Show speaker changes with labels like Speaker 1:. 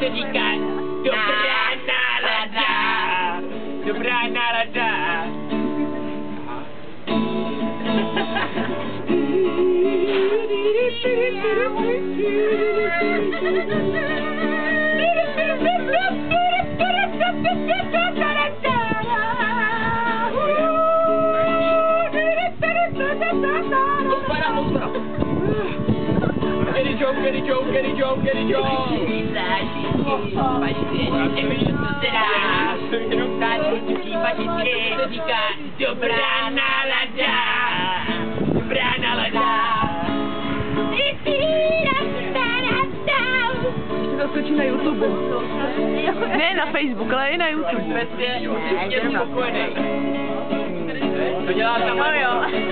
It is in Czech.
Speaker 1: se říká dobrá nálada. Dobrá nálada. Get it, Joe. Dobrá nálada. Dobrá nálada.
Speaker 2: To skočí na YouTube. Ne na Facebook, ale i na YouTube.
Speaker 1: Musíš mě spokojený. To dělá tam.
Speaker 2: No jo.